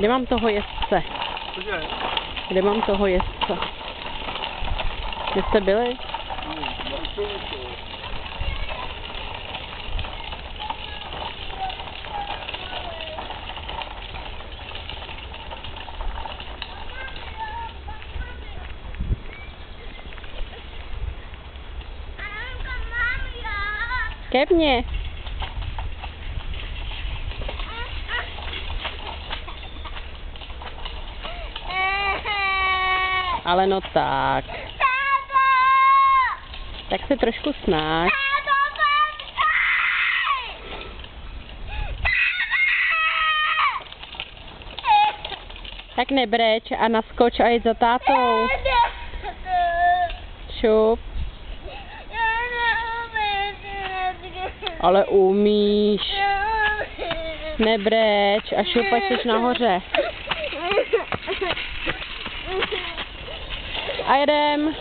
Kde mám toho jezdce? Cože? Kde mám toho jezdce? Kde jste byli? Ke mně. Ale no tak. Tak se trošku snaž. Tak nebreč a naskoč a jít za tátou. Šup. Ale umíš. Nebreč a šup, ať jsi nahoře. A jedem.